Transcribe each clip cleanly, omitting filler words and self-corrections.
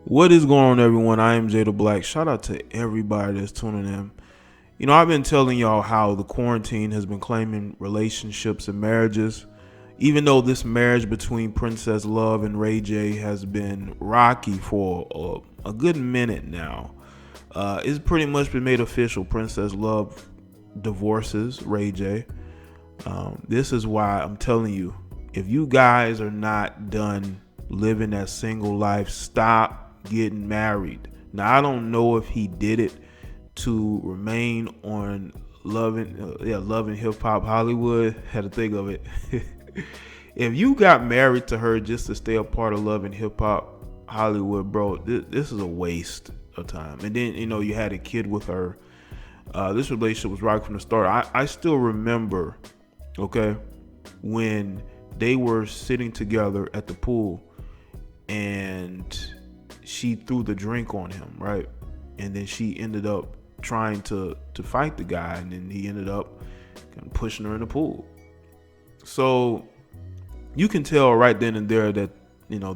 What is going on, everyone? I am Jay the Black. Shout out to everybody that's tuning in. I've been telling y'all how the quarantine has been claiming relationships and marriages. Even though this marriage between Princess Love and Ray J has been rocky for a good minute now, it's pretty much been made official. Princess Love divorces Ray J. This is why I'm telling you, if you guys are not done living that single life, stop getting married. Now, I don't know if he did it to remain on loving hip hop Hollywood. Had to think of it. If you got married to her just to stay a part of loving hip hop Hollywood, bro, this is a waste of time. And then you had a kid with her. This relationship was right from the start. I still remember, okay, when they were sitting together at the pool and she threw the drink on him, right? And then she ended up trying to fight the guy, and then he ended up kind of pushing her in the pool. So you can tell right then and there that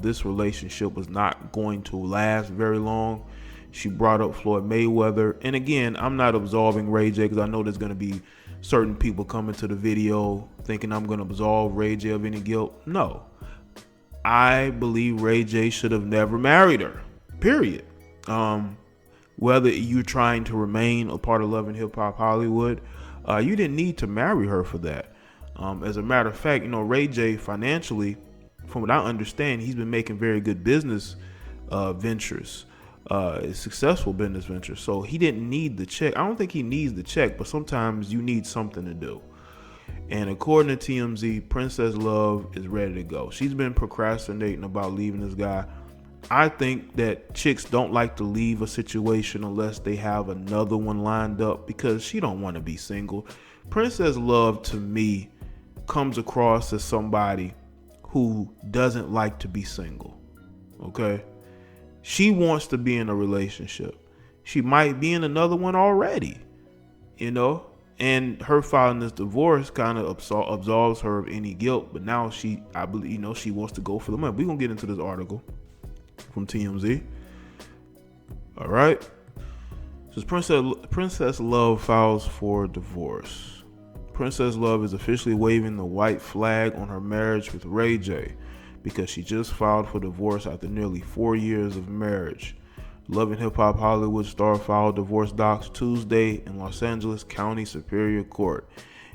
this relationship was not going to last very long. She brought up Floyd Mayweather, and again, I'm not absolving Ray J because I know there's going to be certain people coming to the video thinking I'm going to absolve Ray J of any guilt. No, I believe Ray J should have never married her, period. Whether you're trying to remain a part of loving hip hop Hollywood, you didn't need to marry her for that. As a matter of fact, Ray J financially, from what I understand, he's been making very good business ventures, successful business ventures. So he didn't need the check. I don't think he needs the check, but sometimes you need something to do. And according to TMZ, Princess Love is ready to go. She's been procrastinating about leaving this guy. I think that chicks don't like to leave a situation unless they have another one lined up because she don't want to be single. Princess Love, to me, comes across as somebody who doesn't like to be single. Okay? She wants to be in a relationship. She might be in another one already, and her filing this divorce kind of absolves her of any guilt. But now I believe, she wants to go for the money. We're going to get into this article from TMZ. All right. So Princess Love files for divorce. Princess Love is officially waving the white flag on her marriage with Ray J because she just filed for divorce after nearly 4 years of marriage. Love and Hip Hop Hollywood star filed divorce docs Tuesday in Los Angeles County Superior Court.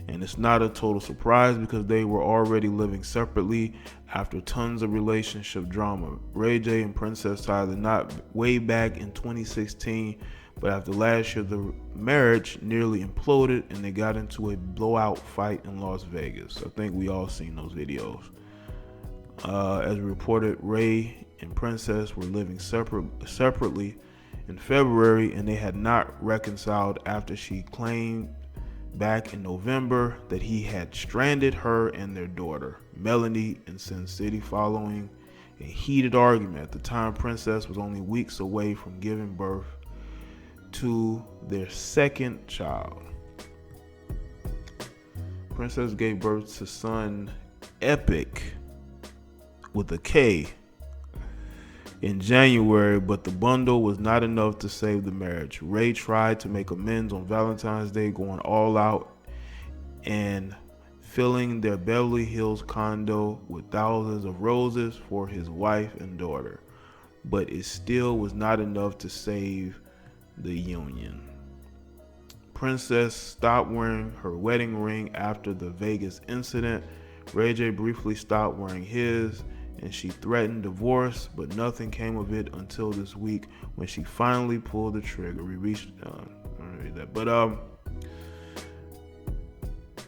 And it's not a total surprise because they were already living separately after tons of relationship drama. Ray J and Princess tied the knot way back in 2016, but after last year, the marriage nearly imploded and they got into a blowout fight in Las Vegas. I think we all seen those videos. As reported, Ray and Princess were living separately in February, and they had not reconciled after she claimed back in November that he had stranded her and their daughter, Melanie, in Sin City following a heated argument. At the time, Princess was only weeks away from giving birth to their second child. Princess gave birth to son Epic with a K in January, but the bundle was not enough to save the marriage. Ray tried to make amends on Valentine's Day, going all out and filling their Beverly Hills condo with thousands of roses for his wife and daughter, but it still was not enough to save the union. Princess stopped wearing her wedding ring after the Vegas incident. Ray J briefly stopped wearing his, and she threatened divorce, but nothing came of it until this week when she finally pulled the trigger. We reached, but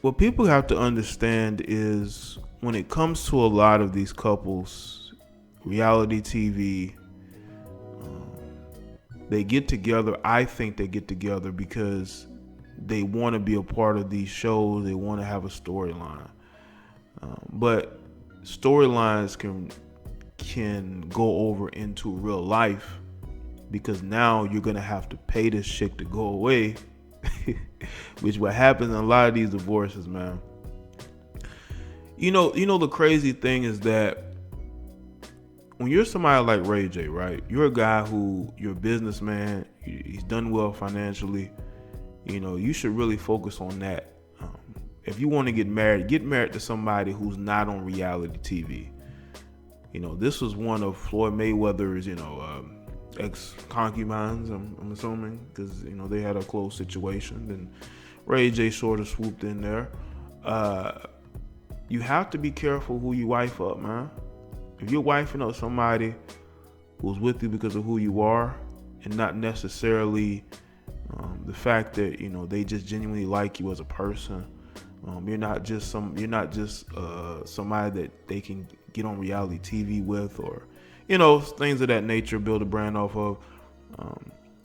what people have to understand is when it comes to a lot of these couples, reality TV, they get together. I think they get together because they want to be a part of these shows. They want to have a storyline, but storylines can go over into real life because now you're gonna have to pay this chick to go away, which what happens in a lot of these divorces, man. The crazy thing is that when you're somebody like Ray J, right? You're a guy you're a businessman. He's done well financially. You should really focus on that. If you want to get married to somebody who's not on reality TV. This was one of Floyd Mayweather's, ex-concubines, I'm assuming, because, they had a close situation. Then Ray J sort of swooped in there. You have to be careful who you wife up, man. If you're wifing up somebody who's with you because of who you are and not necessarily the fact that, they just genuinely like you as a person, you're not just somebody that they can get on reality TV with, or things of that nature, build a brand off of.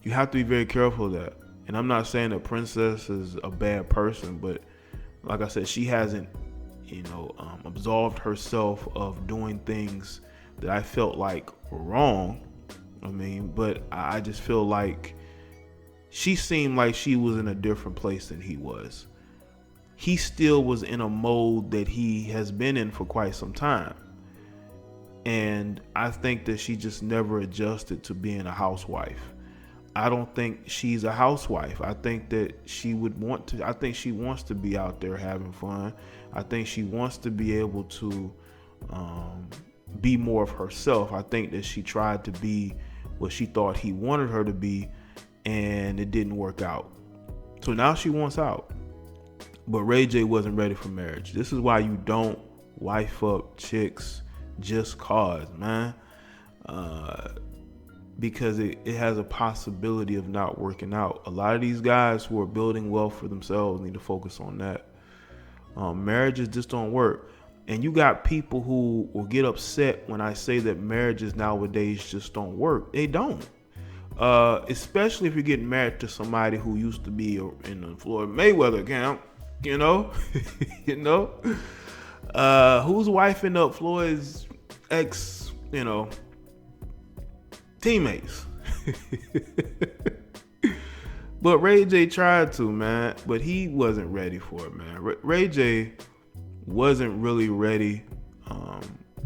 You have to be very careful of that. And I'm not saying that Princess is a bad person, but like I said, she hasn't absolved herself of doing things that I felt like were wrong. But I just feel like she seemed like she was in a different place than he was. He still was in a mode that he has been in for quite some time. And I think that she just never adjusted to being a housewife. I don't think she's a housewife. I think that she wants to be out there having fun. I think she wants to be able to be more of herself. I think that she tried to be what she thought he wanted her to be, and it didn't work out. So now she wants out. But Ray J wasn't ready for marriage. This is why you don't wife up chicks just cause, man. Because it has a possibility of not working out. A lot of these guys who are building wealth for themselves need to focus on that. Marriages just don't work. And you got people who will get upset when I say that marriages nowadays just don't work. They don't. Especially if you're getting married to somebody who used to be in the Floyd Mayweather camp. Who's wifing up Floyd's ex, teammates. But Ray J tried to, man, but he wasn't ready for it, man. Ray J wasn't really ready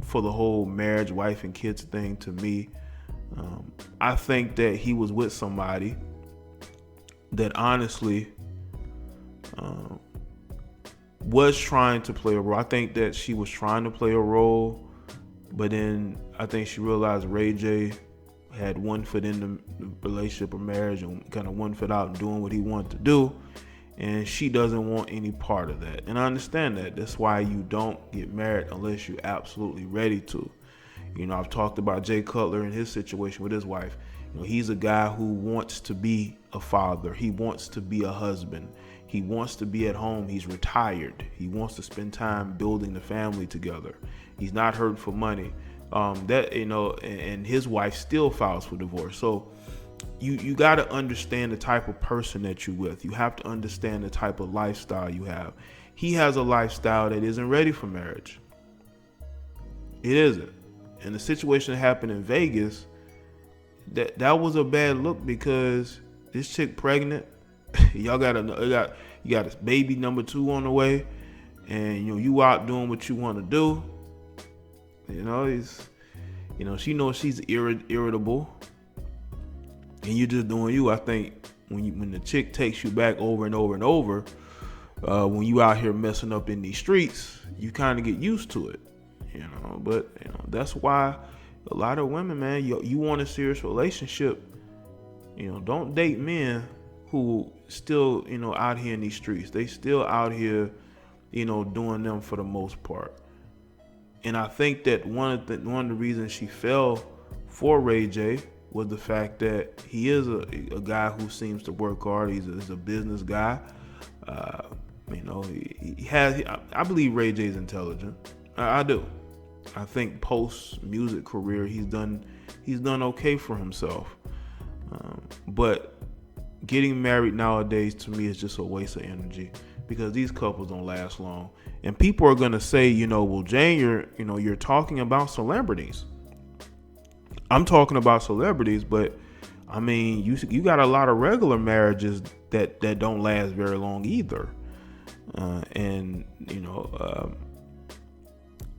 for the whole marriage, wife and kids thing to me. I think that he was with somebody that honestly was trying to play a role. I think that she was trying to play a role, but then I think she realized Ray J had one foot in the relationship or marriage and kind of one foot out and doing what he wanted to do, and she doesn't want any part of that. And I understand that. That's why you don't get married unless you're absolutely ready to. I've talked about Jay Cutler and his situation with his wife. He's a guy who wants to be a father. He wants to be a husband. He wants to be at home. He's retired. He wants to spend time building the family together. He's not hurt for money. And his wife still files for divorce. So you got to understand the type of person that you're with. You have to understand the type of lifestyle you have. He has a lifestyle that isn't ready for marriage. It isn't. And the situation that happened in Vegas, that was a bad look because this chick pregnant. You got a baby number 2 on the way, and you out doing what you want to do. She knows she's irritable, and you just doing you. I think when the chick takes you back over and over and over, when you out here messing up in these streets, you kind of get used to it. But that's why a lot of women, man, you want a serious relationship, don't date men who still, out here in these streets. They still out here, doing them for the most part. And I think that one of the reasons she fell for Ray J was the fact that he is a guy who seems to work hard. He's a business guy. He has. I believe Ray J is intelligent. I do. I think post music career he's done okay for himself. But getting married nowadays to me is just a waste of energy because these couples don't last long. And people are gonna say, well, Jane, you're talking about celebrities. I'm talking about celebrities, but I mean, you got a lot of regular marriages that don't last very long either. And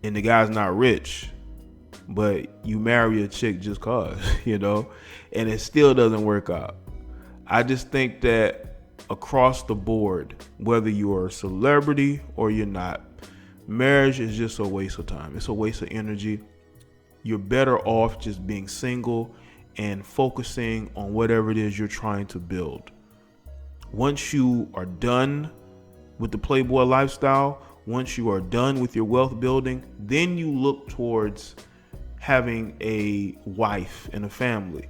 the guy's not rich, but you marry a chick just cause, and it still doesn't work out. I just think that across the board, whether you're a celebrity or you're not, marriage is just a waste of time. It's a waste of energy. You're better off just being single and focusing on whatever it is you're trying to build. Once you are done with the Playboy lifestyle, once you are done with your wealth building, then you look towards having a wife and a family.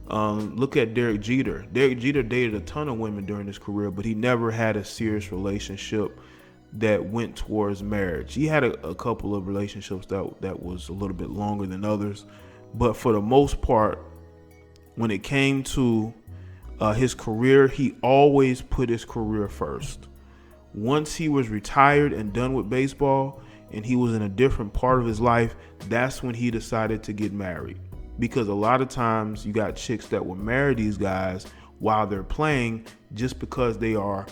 Look at Derek Jeter. Derek Jeter dated a ton of women during his career, but he never had a serious relationship that went towards marriage. He had a couple of relationships that was a little bit longer than others, but for the most part, when it came to his career, he always put his career first. Once he was retired and done with baseball and he was in a different part of his life, that's when he decided to get married. Because a lot of times you got chicks that will marry these guys while they're playing just because they are,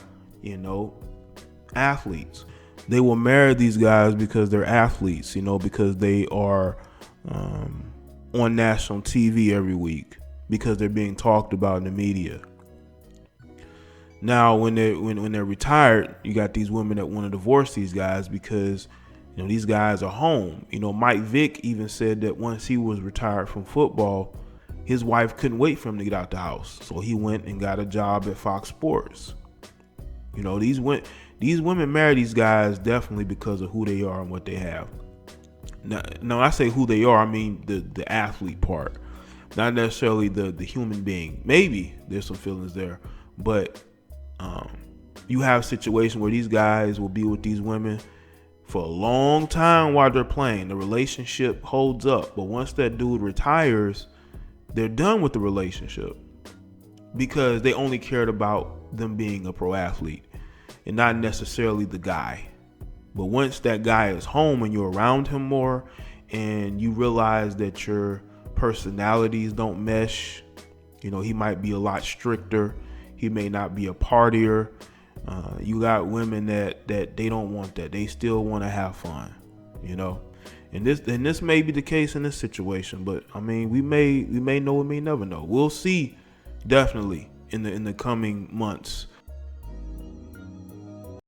athletes. They will marry these guys because they're athletes, because they are on national TV every week, because they're being talked about in the media. Now, when they're retired, you got these women that want to divorce these guys because these guys are home. Mike Vick even said that once he was retired from football, his wife couldn't wait for him to get out the house, so he went and got a job at Fox Sports. These women marry these guys definitely because of who they are and what they have. Now, when I say who they are, I mean the athlete part, not necessarily the human being. Maybe there's some feelings there, but you have a situation where these guys will be with these women for a long time while they're playing. The relationship holds up, but once that dude retires, they're done with the relationship because they only cared about them being a pro athlete and not necessarily the guy. But once that guy is home and you're around him more and you realize that your personalities don't mesh, he might be a lot stricter. He may not be a partier. You got women that they don't want that. They still want to have fun, And this may be the case in this situation, but I mean, we may know, we may never know. We'll see, definitely in the coming months.